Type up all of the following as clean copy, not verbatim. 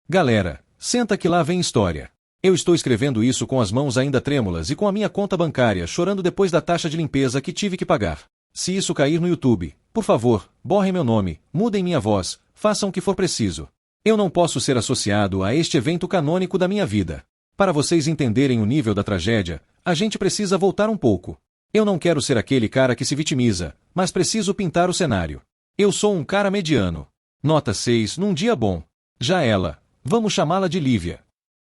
Galera, senta que lá vem história. Eu estou escrevendo isso com as mãos ainda trêmulas e com a minha conta bancária chorando depois da taxa de limpeza que tive que pagar. Se isso cair no YouTube, por favor, borrem meu nome, mudem minha voz, façam o que for preciso. Eu não posso ser associado a este evento canônico da minha vida. Para vocês entenderem o nível da tragédia, a gente precisa voltar um pouco. Eu não quero ser aquele cara que se vitimiza, mas preciso pintar o cenário. Eu sou um cara mediano. Nota 6 num dia bom. Já ela, vamos chamá-la de Lívia.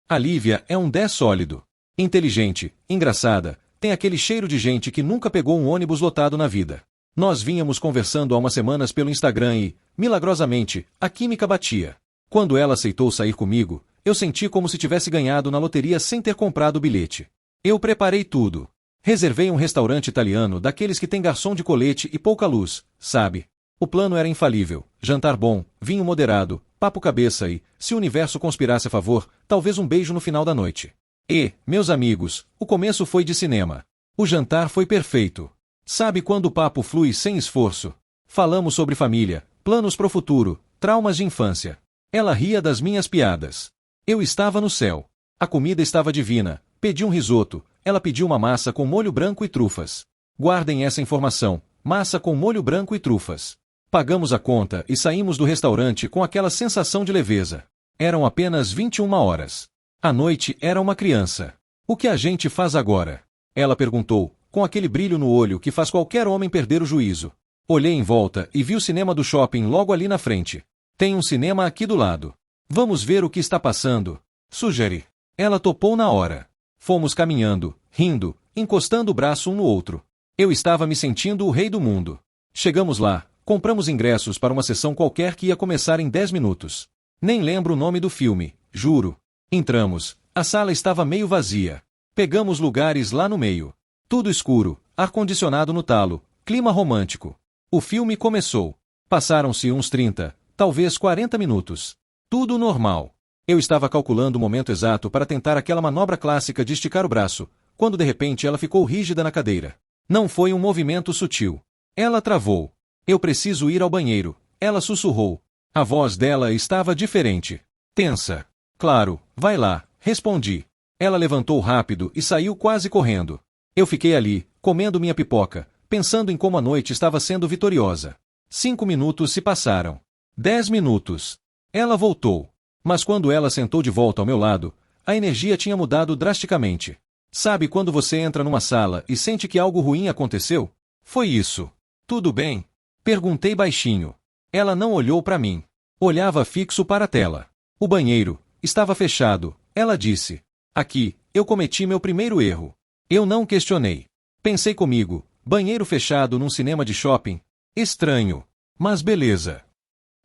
A Lívia é um 10 sólido. Inteligente, engraçada, tem aquele cheiro de gente que nunca pegou um ônibus lotado na vida. Nós vínhamos conversando há umas semanas pelo Instagram e, milagrosamente, a química batia. Quando ela aceitou sair comigo, eu senti como se tivesse ganhado na loteria sem ter comprado o bilhete. Eu preparei tudo. Reservei um restaurante italiano daqueles que tem garçom de colete e pouca luz, sabe? O plano era infalível, jantar bom, vinho moderado, papo cabeça e, se o universo conspirasse a favor, talvez um beijo no final da noite. E, meus amigos, o começo foi de cinema. O jantar foi perfeito. Sabe quando o papo flui sem esforço? Falamos sobre família, planos pro futuro, traumas de infância. Ela ria das minhas piadas. Eu estava no céu. A comida estava divina. Pedi um risoto, ela pediu uma massa com molho branco e trufas. Guardem essa informação, massa com molho branco e trufas. Pagamos a conta e saímos do restaurante com aquela sensação de leveza. Eram apenas 21 horas. A noite era uma criança. O que a gente faz agora? Ela perguntou, com aquele brilho no olho que faz qualquer homem perder o juízo. Olhei em volta e vi o cinema do shopping logo ali na frente. Tem um cinema aqui do lado. Vamos ver o que está passando. Sugeri. Ela topou na hora. Fomos caminhando, rindo, encostando o braço um no outro. Eu estava me sentindo o rei do mundo. Chegamos lá, compramos ingressos para uma sessão qualquer que ia começar em 10 minutos. Nem lembro o nome do filme, juro. Entramos, a sala estava meio vazia. Pegamos lugares lá no meio. Tudo escuro, ar-condicionado no talo, clima romântico. O filme começou. Passaram-se uns 30, talvez 40 minutos. Tudo normal. Eu estava calculando o momento exato para tentar aquela manobra clássica de esticar o braço, quando de repente ela ficou rígida na cadeira. Não foi um movimento sutil. Ela travou. Eu preciso ir ao banheiro. Ela sussurrou. A voz dela estava diferente. Tensa. Claro, vai lá, respondi. Ela levantou rápido e saiu quase correndo. Eu fiquei ali, comendo minha pipoca, pensando em como a noite estava sendo vitoriosa. 5 minutos se passaram. 10 minutos. Ela voltou. Mas quando ela sentou de volta ao meu lado, a energia tinha mudado drasticamente. Sabe quando você entra numa sala e sente que algo ruim aconteceu? Foi isso. Tudo bem? Perguntei baixinho. Ela não olhou para mim. Olhava fixo para a tela. O banheiro estava fechado, ela disse. Aqui, eu cometi meu primeiro erro. Eu não questionei. Pensei comigo, banheiro fechado num cinema de shopping? Estranho. Mas beleza.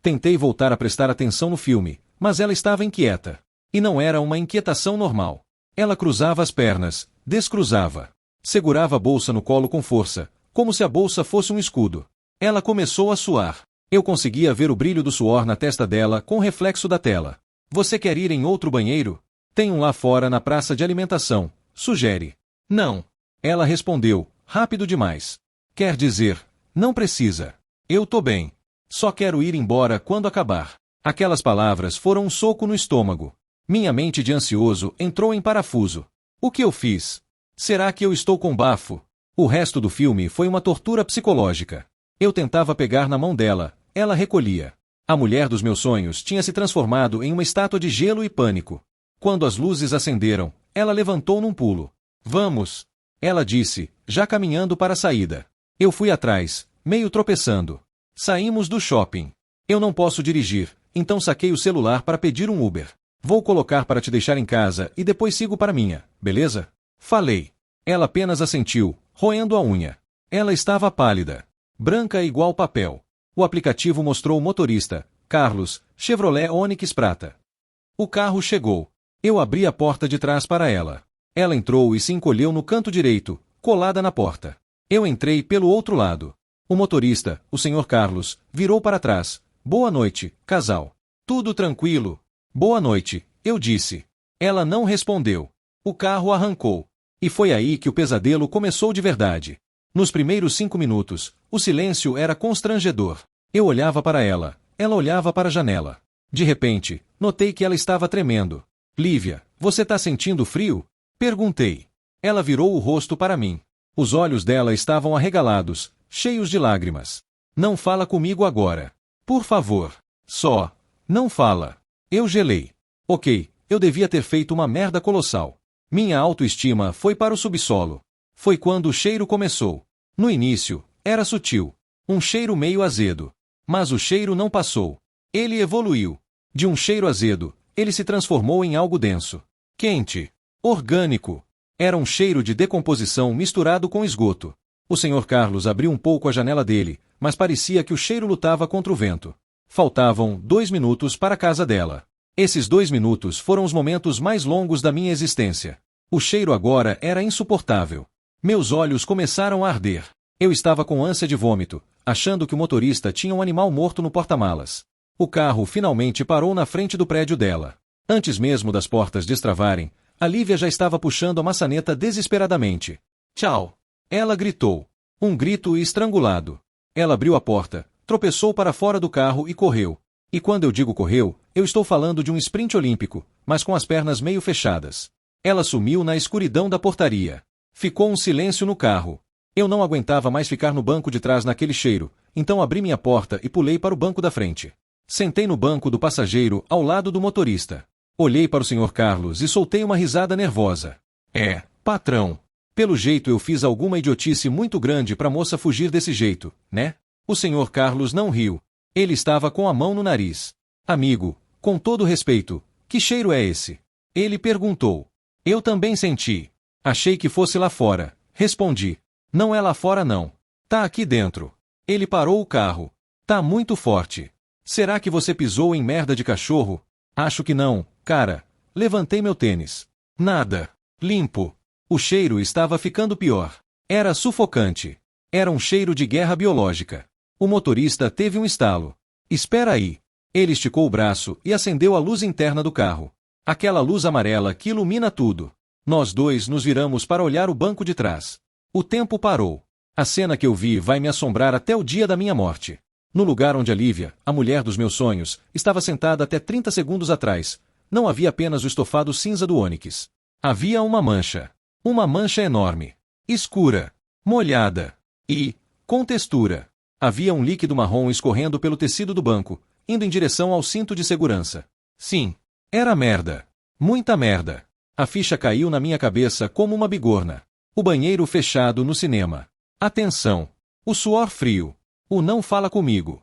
Tentei voltar a prestar atenção no filme, mas ela estava inquieta. E não era uma inquietação normal. Ela cruzava as pernas, descruzava. Segurava a bolsa no colo com força, como se a bolsa fosse um escudo. Ela começou a suar. Eu conseguia ver o brilho do suor na testa dela com o reflexo da tela. Você quer ir em outro banheiro? Tem um lá fora na praça de alimentação, sugere. Não. Ela respondeu, rápido demais. Quer dizer, não precisa. Eu tô bem. Só quero ir embora quando acabar. Aquelas palavras foram um soco no estômago. Minha mente de ansioso entrou em parafuso. O que eu fiz? Será que eu estou com bafo? O resto do filme foi uma tortura psicológica. Eu tentava pegar na mão dela, ela recolhia. A mulher dos meus sonhos tinha se transformado em uma estátua de gelo e pânico. Quando as luzes acenderam, ela levantou num pulo. Vamos! Ela disse, já caminhando para a saída. Eu fui atrás, meio tropeçando. Saímos do shopping. Eu não posso dirigir, então saquei o celular para pedir um Uber. Vou colocar para te deixar em casa e depois sigo para minha, beleza? Falei. Ela apenas assentiu, roendo a unha. Ela estava pálida. Branca igual papel. O aplicativo mostrou o motorista, Carlos, Chevrolet Onix Prata. O carro chegou. Eu abri a porta de trás para ela. Ela entrou e se encolheu no canto direito, colada na porta. Eu entrei pelo outro lado. O motorista, o Sr. Carlos, virou para trás. Boa noite, casal. Tudo tranquilo? Boa noite, eu disse. Ela não respondeu. O carro arrancou. E foi aí que o pesadelo começou de verdade. Nos primeiros 5 minutos, o silêncio era constrangedor. Eu olhava para ela olhava para a janela. De repente, notei que ela estava tremendo. Lívia, você tá sentindo frio? Perguntei. Ela virou o rosto para mim. Os olhos dela estavam arregalados, cheios de lágrimas. Não fala comigo agora. Por favor. Só. Não fala. Eu gelei. Ok, eu devia ter feito uma merda colossal. Minha autoestima foi para o subsolo. Foi quando o cheiro começou. No início, era sutil. Um cheiro meio azedo. Mas o cheiro não passou. Ele evoluiu. De um cheiro azedo, ele se transformou em algo denso. Quente. Orgânico. Era um cheiro de decomposição misturado com esgoto. O Sr. Carlos abriu um pouco a janela dele, mas parecia que o cheiro lutava contra o vento. Faltavam 2 minutos para a casa dela. Esses 2 minutos foram os momentos mais longos da minha existência. O cheiro agora era insuportável. Meus olhos começaram a arder. Eu estava com ânsia de vômito, achando que o motorista tinha um animal morto no porta-malas. O carro finalmente parou na frente do prédio dela. Antes mesmo das portas destravarem, a Lívia já estava puxando a maçaneta desesperadamente. Tchau! Ela gritou. Um grito estrangulado. Ela abriu a porta, tropeçou para fora do carro e correu. E quando eu digo correu, eu estou falando de um sprint olímpico, mas com as pernas meio fechadas. Ela sumiu na escuridão da portaria. Ficou um silêncio no carro. Eu não aguentava mais ficar no banco de trás naquele cheiro, então abri minha porta e pulei para o banco da frente. Sentei no banco do passageiro, ao lado do motorista. Olhei para o Sr. Carlos e soltei uma risada nervosa. Patrão. Pelo jeito eu fiz alguma idiotice muito grande para a moça fugir desse jeito, né? O Sr. Carlos não riu. Ele estava com a mão no nariz. Amigo, com todo respeito, que cheiro é esse? Ele perguntou. Eu também senti. Achei que fosse lá fora. Respondi. Não é lá fora não. Tá aqui dentro. Ele parou o carro. Tá muito forte. Será que você pisou em merda de cachorro? Acho que não, cara. Levantei meu tênis. Nada. Limpo. O cheiro estava ficando pior. Era sufocante. Era um cheiro de guerra biológica. O motorista teve um estalo. Espera aí. Ele esticou o braço e acendeu a luz interna do carro. Aquela luz amarela que ilumina tudo. Nós dois nos viramos para olhar o banco de trás. O tempo parou. A cena que eu vi vai me assombrar até o dia da minha morte. No lugar onde a Lívia, a mulher dos meus sonhos, estava sentada até 30 segundos atrás, não havia apenas o estofado cinza do ônix. Havia uma mancha. Uma mancha enorme. Escura. Molhada. E, com textura. Havia um líquido marrom escorrendo pelo tecido do banco, indo em direção ao cinto de segurança. Sim. Era merda. Muita merda. A ficha caiu na minha cabeça como uma bigorna. O banheiro fechado no cinema. Atenção. O suor frio. O não fala comigo.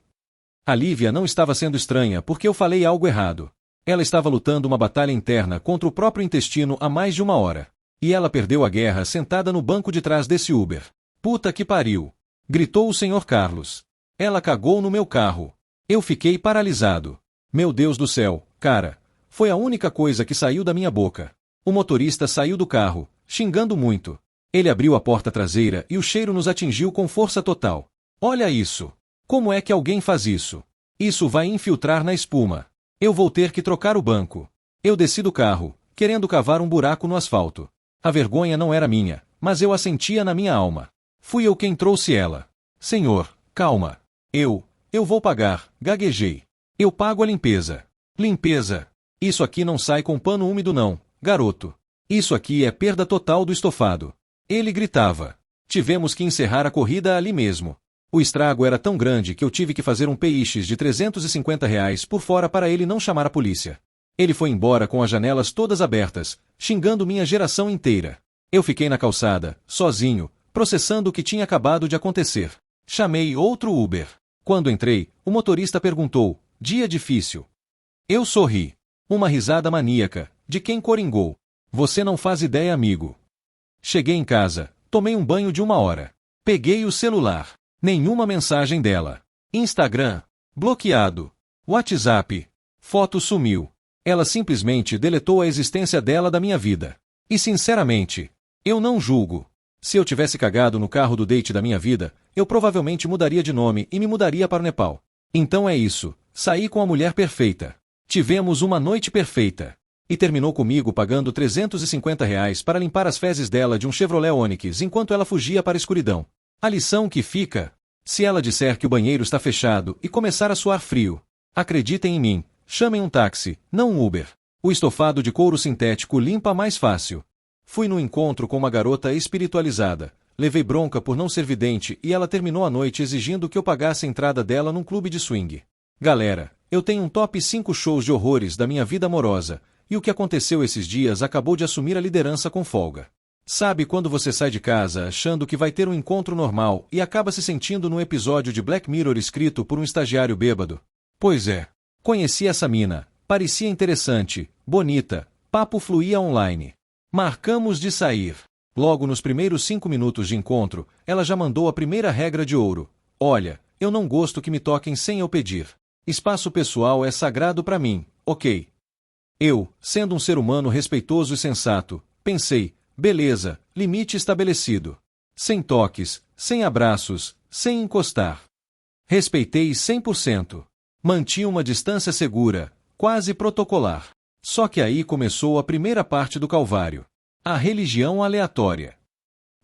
A Lívia não estava sendo estranha porque eu falei algo errado. Ela estava lutando uma batalha interna contra o próprio intestino há mais de 1 hora. E ela perdeu a guerra sentada no banco de trás desse Uber. Puta que pariu! Gritou o Sr. Carlos. Ela cagou no meu carro. Eu fiquei paralisado. Meu Deus do céu, cara. Foi a única coisa que saiu da minha boca. O motorista saiu do carro, xingando muito. Ele abriu a porta traseira e o cheiro nos atingiu com força total. Olha isso! Como é que alguém faz isso? Isso vai infiltrar na espuma. Eu vou ter que trocar o banco. Eu desci do carro, querendo cavar um buraco no asfalto. A vergonha não era minha, mas eu a sentia na minha alma. Fui eu quem trouxe ela. Senhor, calma. Eu vou pagar, gaguejei. Eu pago a limpeza. Limpeza? Isso aqui não sai com pano úmido não, garoto. Isso aqui é perda total do estofado. Ele gritava. Tivemos que encerrar a corrida ali mesmo. O estrago era tão grande que eu tive que fazer um PX de R$ 350 por fora para ele não chamar a polícia. Ele foi embora com as janelas todas abertas, xingando minha geração inteira. Eu fiquei na calçada, sozinho, processando o que tinha acabado de acontecer. Chamei outro Uber. Quando entrei, o motorista perguntou, dia difícil. Eu sorri. Uma risada maníaca, de quem coringou. Você não faz ideia, amigo. Cheguei em casa, tomei um banho de 1 hora. Peguei o celular. Nenhuma mensagem dela. Instagram. Bloqueado. WhatsApp. Foto sumiu. Ela simplesmente deletou a existência dela da minha vida. E sinceramente, eu não julgo. Se eu tivesse cagado no carro do date da minha vida, eu provavelmente mudaria de nome e me mudaria para o Nepal. Então é isso. Saí com a mulher perfeita. Tivemos uma noite perfeita. E terminou comigo pagando R$ 350 para limpar as fezes dela de um Chevrolet Onix enquanto ela fugia para a escuridão. A lição que fica: se ela disser que o banheiro está fechado e começar a suar frio, acreditem em mim, Chamem um táxi, não um Uber. O estofado de couro sintético limpa mais fácil. Fui no encontro com uma garota espiritualizada. Levei bronca por não ser vidente e ela terminou a noite exigindo que eu pagasse a entrada dela num clube de swing. Galera, eu tenho um top 5 shows de horrores da minha vida amorosa, e o que aconteceu esses dias acabou de assumir a liderança com folga. Sabe quando você sai de casa achando que vai ter um encontro normal e acaba se sentindo num episódio de Black Mirror escrito por um estagiário bêbado? Pois é. Conheci essa mina, parecia interessante, bonita, papo fluía online. Marcamos de sair. Logo nos primeiros 5 minutos de encontro, ela já mandou a primeira regra de ouro. Olha, eu não gosto que me toquem sem eu pedir. Espaço pessoal é sagrado pra mim, ok? Eu, sendo um ser humano respeitoso e sensato, pensei, beleza, limite estabelecido. Sem toques, sem abraços, sem encostar. Respeitei 100%. Mantinha uma distância segura, quase protocolar. Só que aí começou a primeira parte do calvário. A religião aleatória.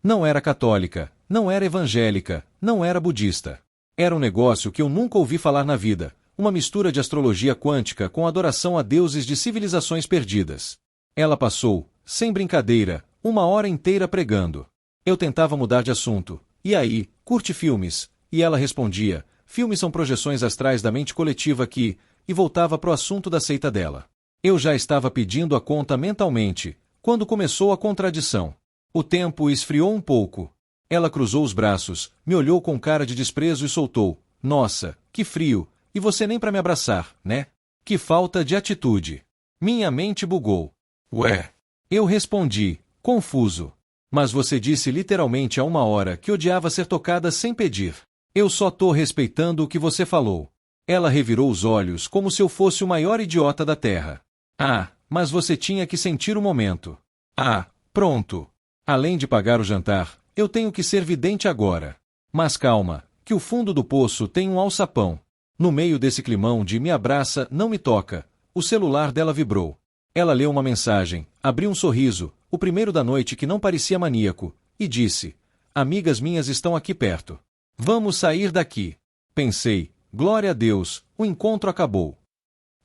Não era católica, não era evangélica, não era budista. Era um negócio que eu nunca ouvi falar na vida, uma mistura de astrologia quântica com adoração a deuses de civilizações perdidas. Ela passou, sem brincadeira, 1 hora inteira pregando. Eu tentava mudar de assunto. E aí, curte filmes? E ela respondia, filmes são projeções astrais da mente coletiva que... E voltava pro assunto da seita dela. Eu já estava pedindo a conta mentalmente, quando começou a contradição. O tempo esfriou um pouco. Ela cruzou os braços, me olhou com cara de desprezo e soltou, nossa, que frio, e você nem pra me abraçar, né? Que falta de atitude. Minha mente bugou. Ué? Eu respondi, confuso. Mas você disse literalmente há 1 hora que odiava ser tocada sem pedir. Eu só tô respeitando o que você falou. Ela revirou os olhos como se eu fosse o maior idiota da Terra. Ah, mas você tinha que sentir o momento. Ah, pronto. Além de pagar o jantar, eu tenho que ser vidente agora. Mas calma, que o fundo do poço tem um alçapão. No meio desse climão de me abraça, não me toca, o celular dela vibrou. Ela leu uma mensagem, abriu um sorriso, o primeiro da noite que não parecia maníaco, e disse, amigas minhas estão aqui perto. Vamos sair daqui. Pensei, glória a Deus, o encontro acabou.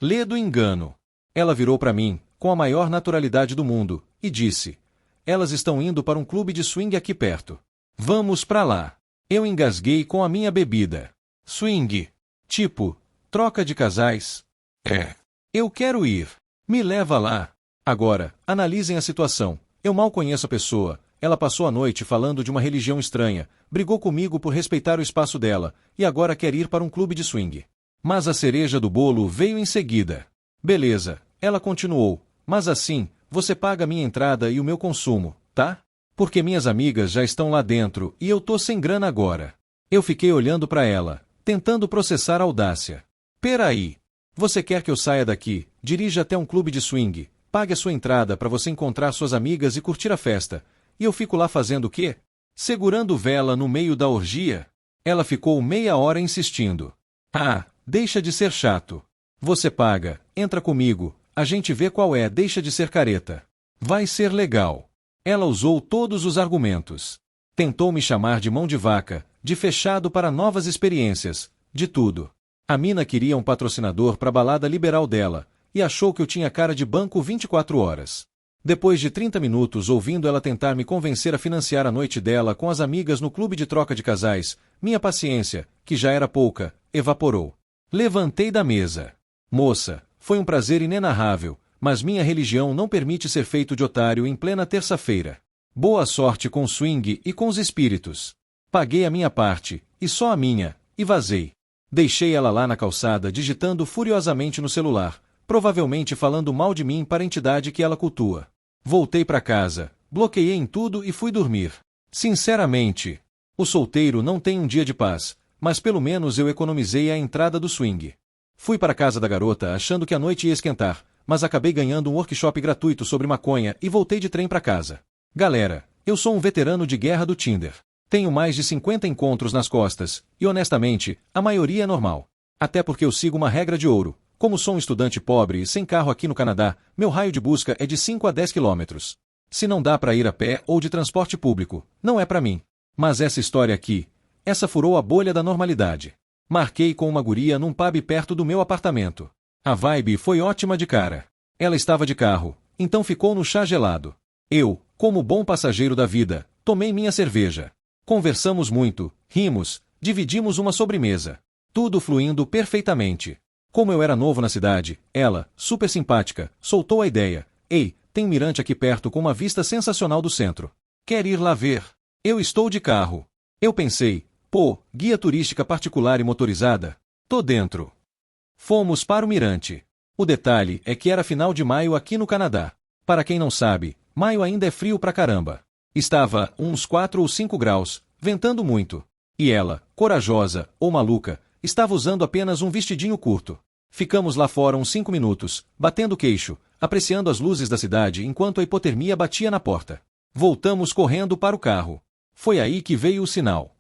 Ledo engano. Ela virou para mim, com a maior naturalidade do mundo, e disse, elas estão indo para um clube de swing aqui perto. Vamos pra lá. Eu engasguei com a minha bebida. Swing. Tipo, troca de casais? É. Eu quero ir. Me leva lá. Agora, analisem a situação. Eu mal conheço a pessoa. Ela passou a noite falando de uma religião estranha, brigou comigo por respeitar o espaço dela, e agora quer ir para um clube de swing. Mas a cereja do bolo veio em seguida. Beleza, ela continuou, mas assim, você paga minha entrada e o meu consumo, tá? Porque minhas amigas já estão lá dentro e eu tô sem grana agora. Eu fiquei olhando para ela, tentando processar a audácia. Peraí. Você quer que eu saia daqui, dirija até um clube de swing, pague a sua entrada para você encontrar suas amigas e curtir a festa, e eu fico lá fazendo o quê? Segurando vela no meio da orgia? Ela ficou meia hora insistindo. Ah, deixa de ser chato. Você paga, entra comigo, a gente vê qual é, deixa de ser careta. Vai ser legal. Ela usou todos os argumentos. Tentou me chamar de mão de vaca, de fechado para novas experiências, de tudo. A mina queria um patrocinador para a balada liberal dela, e achou que eu tinha cara de banco 24 horas. Depois de 30 minutos ouvindo ela tentar me convencer a financiar a noite dela com as amigas no clube de troca de casais, minha paciência, que já era pouca, evaporou. Levantei da mesa. Moça, foi um prazer inenarrável, mas minha religião não permite ser feito de otário em plena terça-feira. Boa sorte com o swing e com os espíritos. Paguei a minha parte, e só a minha, e vazei. Deixei ela lá na calçada digitando furiosamente no celular, provavelmente falando mal de mim para a entidade que ela cultua. Voltei para casa, bloqueei em tudo e fui dormir. Sinceramente, o solteiro não tem um dia de paz, mas pelo menos eu economizei a entrada do swing. Fui para a casa da garota achando que a noite ia esquentar, mas acabei ganhando um workshop gratuito sobre maconha e voltei de trem para casa. Galera, eu sou um veterano de guerra do Tinder. Tenho mais de 50 encontros nas costas, e honestamente, a maioria é normal. Até porque eu sigo uma regra de ouro. Como sou um estudante pobre e sem carro aqui no Canadá, meu raio de busca é de 5 a 10 quilômetros. Se não dá para ir a pé ou de transporte público, não é para mim. Mas essa história aqui, essa furou a bolha da normalidade. Marquei com uma guria num pub perto do meu apartamento. A vibe foi ótima de cara. Ela estava de carro, então ficou no chá gelado. Eu, como bom passageiro da vida, tomei minha cerveja. Conversamos muito, rimos, dividimos uma sobremesa. Tudo fluindo perfeitamente. Como eu era novo na cidade, ela, super simpática, soltou a ideia. Ei, tem um mirante aqui perto com uma vista sensacional do centro. Quer ir lá ver? Eu estou de carro. Eu pensei, pô, guia turística particular e motorizada? Tô dentro. Fomos para o mirante. O detalhe é que era final de maio aqui no Canadá. Para quem não sabe, maio ainda é frio pra caramba. Estava uns 4 ou 5 graus, ventando muito. E ela, corajosa, ou maluca, estava usando apenas um vestidinho curto. Ficamos lá fora uns 5 minutos, batendo queixo, apreciando as luzes da cidade enquanto a hipotermia batia na porta. Voltamos correndo para o carro. Foi aí que veio o sinal.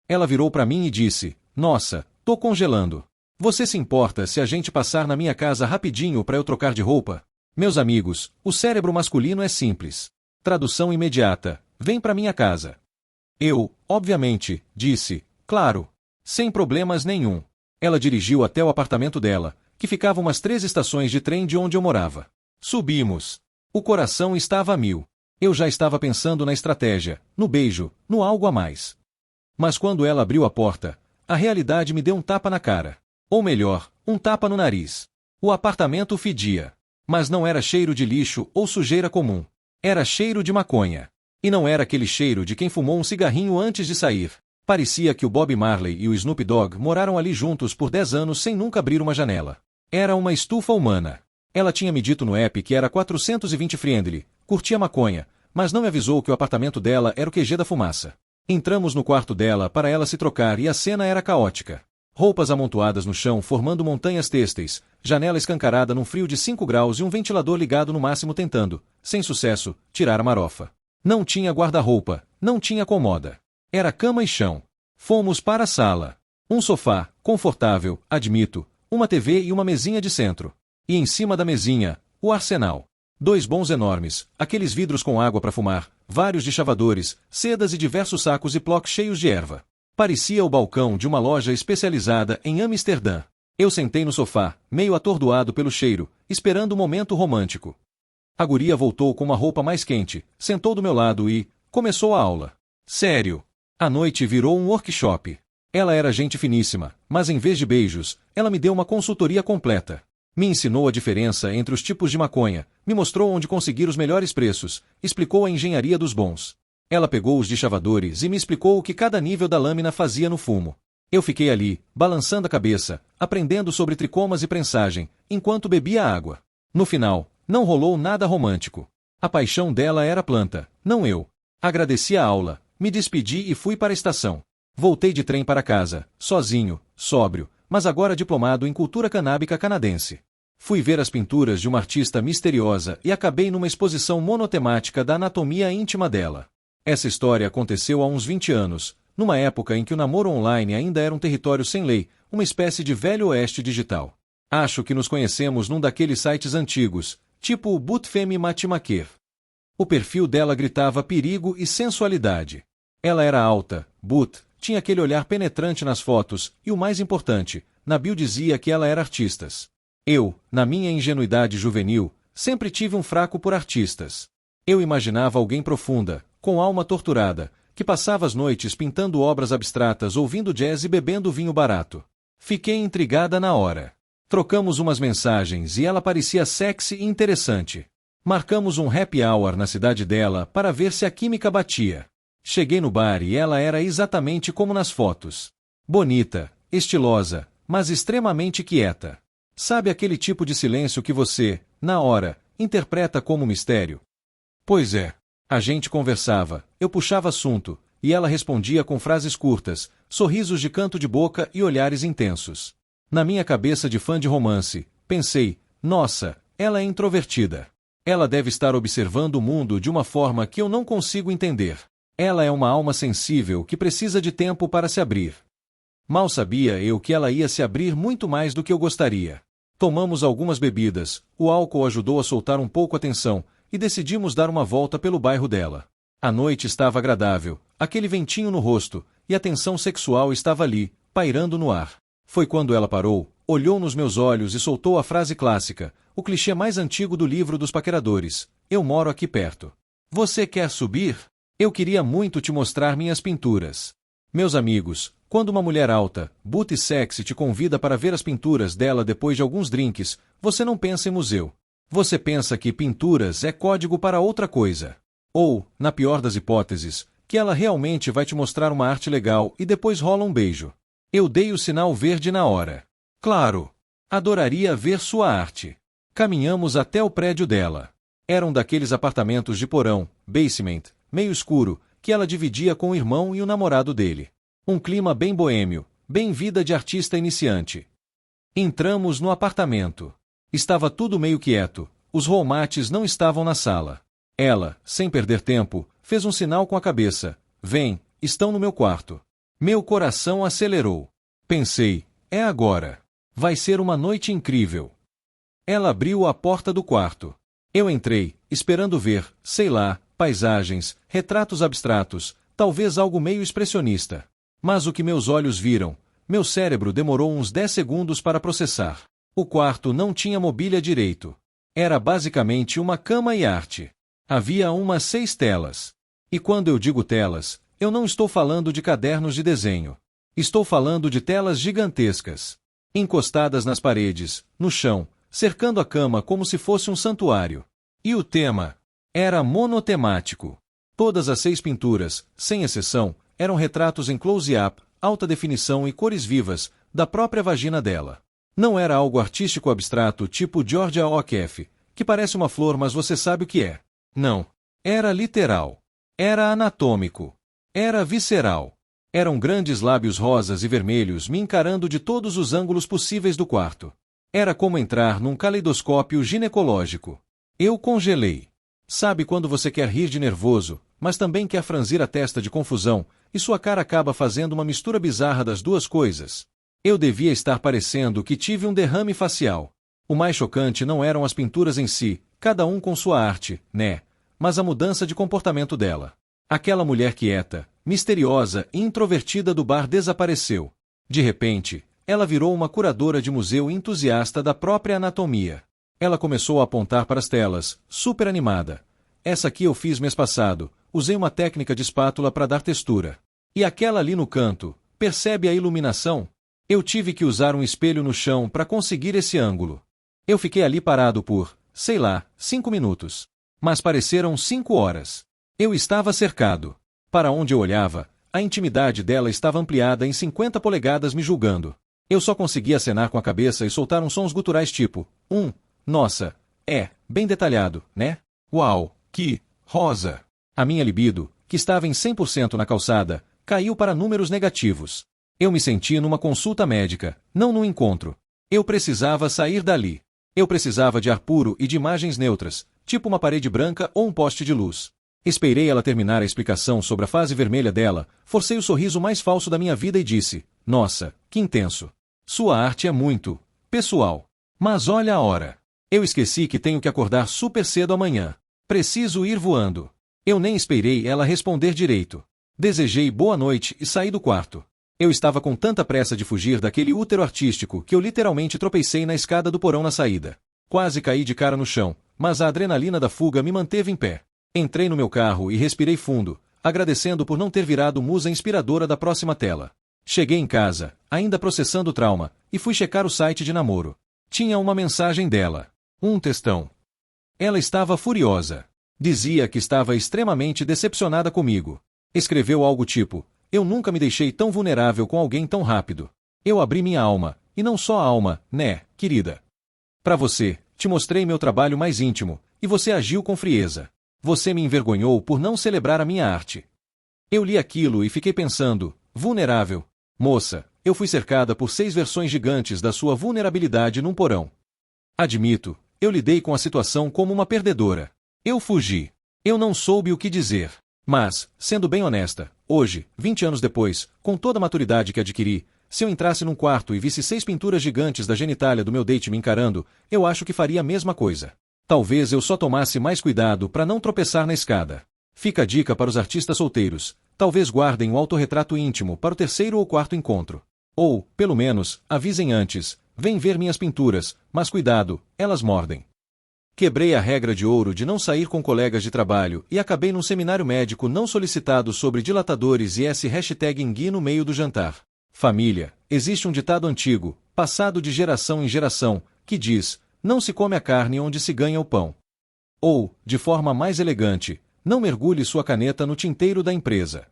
Ela virou para mim e disse, nossa, tô congelando. Você se importa se a gente passar na minha casa rapidinho para eu trocar de roupa? Meus amigos, o cérebro masculino é simples. Tradução imediata, vem para minha casa. Eu, obviamente, disse, claro. Sem problemas nenhum. Ela dirigiu até o apartamento dela, que ficava umas 3 estações de trem de onde eu morava. Subimos. O coração estava a mil. Eu já estava pensando na estratégia, no beijo, no algo a mais. Mas quando ela abriu a porta, a realidade me deu um tapa na cara. Ou melhor, um tapa no nariz. O apartamento fedia. Mas não era cheiro de lixo ou sujeira comum. Era cheiro de maconha. E não era aquele cheiro de quem fumou um cigarrinho antes de sair. Parecia que o Bob Marley e o Snoop Dogg moraram ali juntos por 10 anos sem nunca abrir uma janela. Era uma estufa humana. Ela tinha me dito no app que era 420 friendly, curtia maconha, mas não me avisou que o apartamento dela era o QG da fumaça. Entramos no quarto dela para ela se trocar e a cena era caótica. Roupas amontoadas no chão formando montanhas têxteis, janela escancarada num frio de 5 graus e um ventilador ligado no máximo tentando, sem sucesso, tirar a marofa. Não tinha guarda-roupa, não tinha comoda. Era cama e chão. Fomos para a sala. Um sofá, confortável, admito, uma TV e uma mesinha de centro. E em cima da mesinha, o arsenal. 2 bons enormes, aqueles vidros com água para fumar, vários de chavadores, sedas e diversos sacos e blocs cheios de erva. Parecia o balcão de uma loja especializada em Amsterdã. Eu sentei no sofá, meio atordoado pelo cheiro, esperando um momento romântico. A guria voltou com uma roupa mais quente, sentou do meu lado e começou a aula. Sério. A noite virou um workshop. Ela era gente finíssima, mas em vez de beijos, ela me deu uma consultoria completa. Me ensinou a diferença entre os tipos de maconha, me mostrou onde conseguir os melhores preços, explicou a engenharia dos bons. Ela pegou os deschavadores e me explicou o que cada nível da lâmina fazia no fumo. Eu fiquei ali, balançando a cabeça, aprendendo sobre tricomas e prensagem, enquanto bebia água. No final, não rolou nada romântico. A paixão dela era a planta, não eu. Agradeci a aula, me despedi e fui para a estação. Voltei de trem para casa, sozinho, sóbrio, mas agora diplomado em cultura canábica canadense. Fui ver as pinturas de uma artista misteriosa e acabei numa exposição monotemática da anatomia íntima dela. Essa história aconteceu há uns 20 anos, numa época em que o namoro online ainda era um território sem lei, uma espécie de velho oeste digital. Acho que nos conhecemos num daqueles sites antigos, tipo o Bootfemme Matchmaker. O perfil dela gritava perigo e sensualidade. Ela era alta, Boot, tinha aquele olhar penetrante nas fotos, e o mais importante, na bio dizia que ela era artista. Eu, na minha ingenuidade juvenil, sempre tive um fraco por artistas. Eu imaginava alguém profunda, com alma torturada, que passava as noites pintando obras abstratas, ouvindo jazz e bebendo vinho barato. Fiquei intrigada na hora. Trocamos umas mensagens e ela parecia sexy e interessante. Marcamos um happy hour na cidade dela para ver se a química batia. Cheguei no bar e ela era exatamente como nas fotos. Bonita, estilosa, mas extremamente quieta. Sabe aquele tipo de silêncio que você, na hora, interpreta como mistério? Pois é. A gente conversava, eu puxava assunto, e ela respondia com frases curtas, sorrisos de canto de boca e olhares intensos. Na minha cabeça de fã de romance, pensei, nossa, ela é introvertida. Ela deve estar observando o mundo de uma forma que eu não consigo entender. Ela é uma alma sensível que precisa de tempo para se abrir. Mal sabia eu que ela ia se abrir muito mais do que eu gostaria. Tomamos algumas bebidas, o álcool ajudou a soltar um pouco a tensão, e decidimos dar uma volta pelo bairro dela. A noite estava agradável, aquele ventinho no rosto, e a tensão sexual estava ali, pairando no ar. Foi quando ela parou, olhou nos meus olhos e soltou a frase clássica, o clichê mais antigo do livro dos paqueradores: eu moro aqui perto. Você quer subir? Eu queria muito te mostrar minhas pinturas. Meus amigos, quando uma mulher alta, buta e sexy te convida para ver as pinturas dela depois de alguns drinks, você não pensa em museu. Você pensa que pinturas é código para outra coisa. Ou, na pior das hipóteses, que ela realmente vai te mostrar uma arte legal e depois rola um beijo. Eu dei o sinal verde na hora. Claro! Adoraria ver sua arte. Caminhamos até o prédio dela. Era um daqueles apartamentos de porão, basement, meio escuro, que ela dividia com o irmão e o namorado dele. Um clima bem boêmio, bem vida de artista iniciante. Entramos no apartamento. Estava tudo meio quieto, os roommates não estavam na sala. Ela, sem perder tempo, fez um sinal com a cabeça. Vem, estão no meu quarto. Meu coração acelerou. Pensei, é agora. Vai ser uma noite incrível. Ela abriu a porta do quarto. Eu entrei, esperando ver, sei lá, paisagens, retratos abstratos, talvez algo meio expressionista. Mas o que meus olhos viram, meu cérebro demorou uns 10 segundos para processar. O quarto não tinha mobília direito. Era basicamente uma cama e arte. Havia umas 6 telas. E quando eu digo telas, eu não estou falando de cadernos de desenho. Estou falando de telas gigantescas. Encostadas nas paredes, no chão, cercando a cama como se fosse um santuário. E o tema? Era monotemático. Todas as 6 pinturas, sem exceção, eram retratos em close-up, alta definição e cores vivas, da própria vagina dela. Não era algo artístico abstrato tipo Georgia O'Keeffe, que parece uma flor mas você sabe o que é. Não. Era literal. Era anatômico. Era visceral. Eram grandes lábios rosas e vermelhos me encarando de todos os ângulos possíveis do quarto. Era como entrar num caleidoscópio ginecológico. Eu congelei. Sabe quando você quer rir de nervoso, mas também quer franzir a testa de confusão, e sua cara acaba fazendo uma mistura bizarra das duas coisas? Eu devia estar parecendo que tive um derrame facial. O mais chocante não eram as pinturas em si, cada um com sua arte, né? Mas a mudança de comportamento dela. Aquela mulher quieta, misteriosa e introvertida do bar desapareceu. De repente, ela virou uma curadora de museu entusiasta da própria anatomia. Ela começou a apontar para as telas, super animada. Essa aqui eu fiz mês passado, usei uma técnica de espátula para dar textura. E aquela ali no canto, percebe a iluminação? Eu tive que usar um espelho no chão para conseguir esse ângulo. Eu fiquei ali parado por, sei lá, 5 minutos. Mas pareceram 5 horas. Eu estava cercado. Para onde eu olhava, a intimidade dela estava ampliada em 50 polegadas me julgando. Eu só conseguia acenar com a cabeça e soltar uns sons guturais tipo, nossa, bem detalhado, né? Uau, que rosa! A minha libido, que estava em 100% na calçada, caiu para números negativos. Eu me senti numa consulta médica, não num encontro. Eu precisava sair dali. Eu precisava de ar puro e de imagens neutras, tipo uma parede branca ou um poste de luz. Esperei ela terminar a explicação sobre a fase vermelha dela, forcei o sorriso mais falso da minha vida e disse, nossa, que intenso. Sua arte é muito pessoal. Mas olha a hora. Eu esqueci que tenho que acordar super cedo amanhã. Preciso ir voando. Eu nem esperei ela responder direito. Desejei boa noite e saí do quarto. Eu estava com tanta pressa de fugir daquele útero artístico que eu literalmente tropecei na escada do porão na saída. Quase caí de cara no chão, mas a adrenalina da fuga me manteve em pé. Entrei no meu carro e respirei fundo, agradecendo por não ter virado musa inspiradora da próxima tela. Cheguei em casa, ainda processando o trauma, e fui checar o site de namoro. Tinha uma mensagem dela. Um textão. Ela estava furiosa. Dizia que estava extremamente decepcionada comigo. Escreveu algo tipo, eu nunca me deixei tão vulnerável com alguém tão rápido. Eu abri minha alma, e não só a alma, né, querida? Para você, te mostrei meu trabalho mais íntimo, e você agiu com frieza. Você me envergonhou por não celebrar a minha arte. Eu li aquilo e fiquei pensando, vulnerável. Moça, eu fui cercada por 6 versões gigantes da sua vulnerabilidade num porão. Admito, eu lidei com a situação como uma perdedora. Eu fugi. Eu não soube o que dizer. Mas, sendo bem honesta, hoje, 20 anos depois, com toda a maturidade que adquiri, se eu entrasse num quarto e visse 6 pinturas gigantes da genitália do meu date me encarando, eu acho que faria a mesma coisa. Talvez eu só tomasse mais cuidado para não tropeçar na escada. Fica a dica para os artistas solteiros. Talvez guardem o autorretrato íntimo para o 3º ou 4º encontro. Ou, pelo menos, avisem antes, vem ver minhas pinturas, mas cuidado, elas mordem. Quebrei a regra de ouro de não sair com colegas de trabalho e acabei num seminário médico não solicitado sobre dilatadores e esse hashtag engui no meio do jantar. Família, existe um ditado antigo, passado de geração em geração, que diz, não se come a carne onde se ganha o pão. Ou, de forma mais elegante, não mergulhe sua caneta no tinteiro da empresa.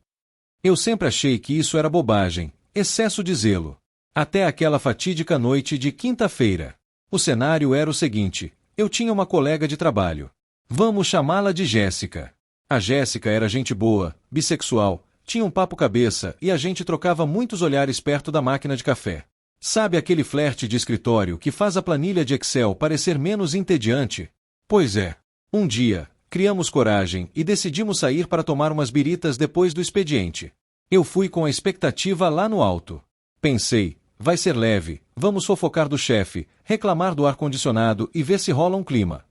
Eu sempre achei que isso era bobagem, excesso de zelo. Até aquela fatídica noite de quinta-feira. O cenário era o seguinte, eu tinha uma colega de trabalho. Vamos chamá-la de Jéssica. A Jéssica era gente boa, bissexual, tinha um papo cabeça e a gente trocava muitos olhares perto da máquina de café. Sabe aquele flerte de escritório que faz a planilha de Excel parecer menos entediante? Pois é. Um dia, criamos coragem e decidimos sair para tomar umas biritas depois do expediente. Eu fui com a expectativa lá no alto. Pensei, vai ser leve, vamos fofocar do chefe, reclamar do ar-condicionado e ver se rola um clima.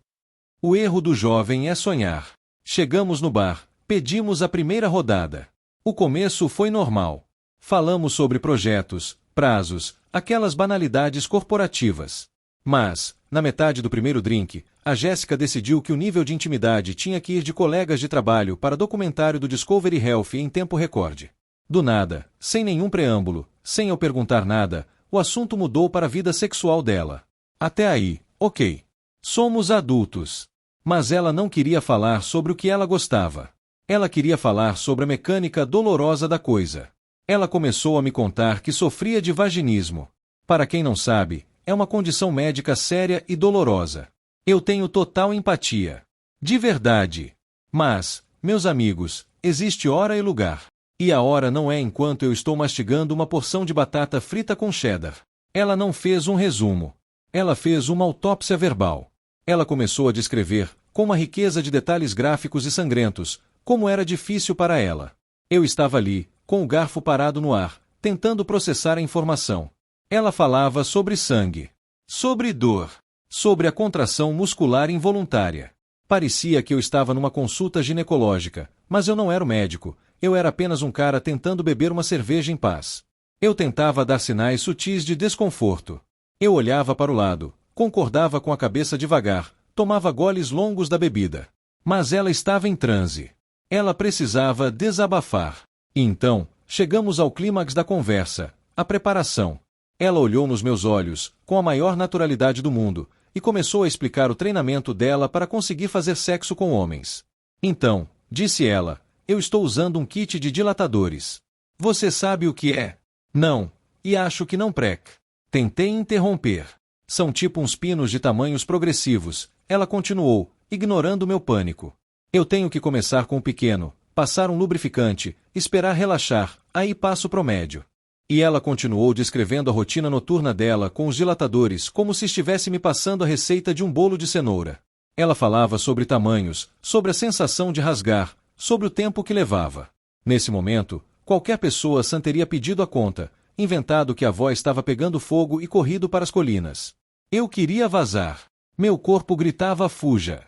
O erro do jovem é sonhar. Chegamos no bar, pedimos a primeira rodada. O começo foi normal. Falamos sobre projetos, prazos, aquelas banalidades corporativas. Mas, na metade do primeiro drink, a Jéssica decidiu que o nível de intimidade tinha que ir de colegas de trabalho para documentário do Discovery Health em tempo recorde. Do nada, sem nenhum preâmbulo, sem eu perguntar nada, o assunto mudou para a vida sexual dela. Até aí, ok. Somos adultos. Mas ela não queria falar sobre o que ela gostava. Ela queria falar sobre a mecânica dolorosa da coisa. Ela começou a me contar que sofria de vaginismo. Para quem não sabe, é uma condição médica séria e dolorosa. Eu tenho total empatia. De verdade. Mas, meus amigos, existe hora e lugar. E a hora não é enquanto eu estou mastigando uma porção de batata frita com cheddar. Ela não fez um resumo. Ela fez uma autópsia verbal. Ela começou a descrever, com uma riqueza de detalhes gráficos e sangrentos, como era difícil para ela. Eu estava ali, com o garfo parado no ar, tentando processar a informação. Ela falava sobre sangue, sobre dor, sobre a contração muscular involuntária. Parecia que eu estava numa consulta ginecológica, mas eu não era o médico, eu era apenas um cara tentando beber uma cerveja em paz. Eu tentava dar sinais sutis de desconforto. Eu olhava para o lado, concordava com a cabeça devagar, tomava goles longos da bebida. Mas ela estava em transe. Ela precisava desabafar. E então, chegamos ao clímax da conversa, a preparação. Ela olhou nos meus olhos, com a maior naturalidade do mundo, e começou a explicar o treinamento dela para conseguir fazer sexo com homens. Então, disse ela, eu estou usando um kit de dilatadores. Você sabe o que é? Não, e acho que não prec. Tentei interromper. São tipo uns pinos de tamanhos progressivos, ela continuou, ignorando meu pânico. Eu tenho que começar com o pequeno, passar um lubrificante, esperar relaxar, aí passo pro médio. E ela continuou descrevendo a rotina noturna dela com os dilatadores como se estivesse me passando a receita de um bolo de cenoura. Ela falava sobre tamanhos, sobre a sensação de rasgar, sobre o tempo que levava. Nesse momento, qualquer pessoa sã teria pedido a conta, inventado que a avó estava pegando fogo e corrido para as colinas. Eu queria vazar. Meu corpo gritava fuja.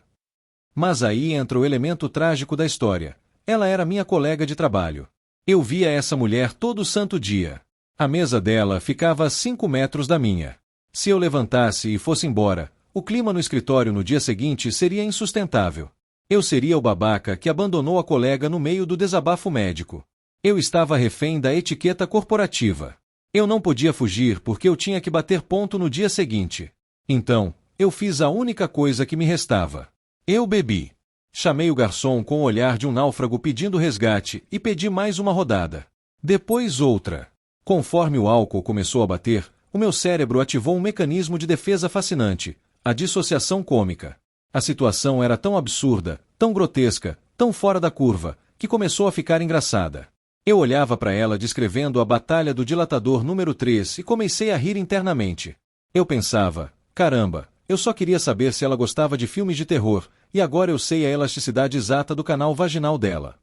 Mas aí entra o elemento trágico da história. Ela era minha colega de trabalho. Eu via essa mulher todo santo dia. A mesa dela ficava a 5 metros da minha. Se eu levantasse e fosse embora, o clima no escritório no dia seguinte seria insustentável. Eu seria o babaca que abandonou a colega no meio do desabafo médico. Eu estava refém da etiqueta corporativa. Eu não podia fugir porque eu tinha que bater ponto no dia seguinte. Então, eu fiz a única coisa que me restava. Eu bebi. Chamei o garçom com o olhar de um náufrago pedindo resgate e pedi mais uma rodada. Depois outra. Conforme o álcool começou a bater, o meu cérebro ativou um mecanismo de defesa fascinante, a dissociação cômica. A situação era tão absurda, tão grotesca, tão fora da curva, que começou a ficar engraçada. Eu olhava para ela descrevendo a batalha do dilatador número 3 e comecei a rir internamente. Eu pensava, caramba, eu só queria saber se ela gostava de filmes de terror, e agora eu sei a elasticidade exata do canal vaginal dela.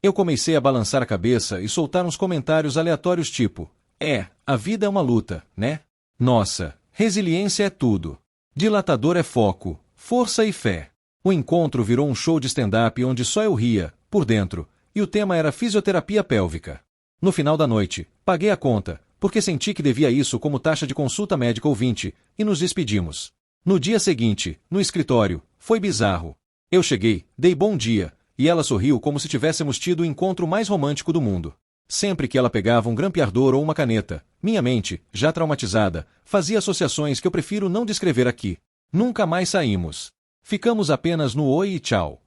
Eu comecei a balançar a cabeça e soltar uns comentários aleatórios tipo, a vida é uma luta, né? Nossa, resiliência é tudo. Dilatador é foco, força e fé. O encontro virou um show de stand-up onde só eu ria, por dentro, e o tema era fisioterapia pélvica. No final da noite, paguei a conta, porque senti que devia isso como taxa de consulta médica ou 20, e nos despedimos. No dia seguinte, no escritório, foi bizarro. Eu cheguei, dei bom dia, e ela sorriu como se tivéssemos tido o encontro mais romântico do mundo. Sempre que ela pegava um grampeador ou uma caneta, minha mente, já traumatizada, fazia associações que eu prefiro não descrever aqui. Nunca mais saímos. Ficamos apenas no oi e tchau.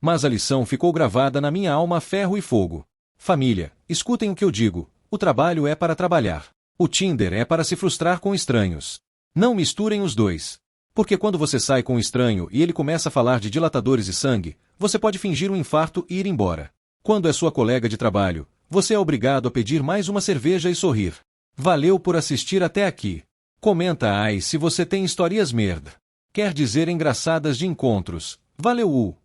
Mas a lição ficou gravada na minha alma a ferro e fogo. Família, escutem o que eu digo. O trabalho é para trabalhar. O Tinder é para se frustrar com estranhos. Não misturem os dois. Porque quando você sai com um estranho e ele começa a falar de dilatadores e sangue, você pode fingir um infarto e ir embora. Quando é sua colega de trabalho, você é obrigado a pedir mais uma cerveja e sorrir. Valeu por assistir até aqui. Comenta aí se você tem histórias merda. Quer dizer engraçadas de encontros. Valeu!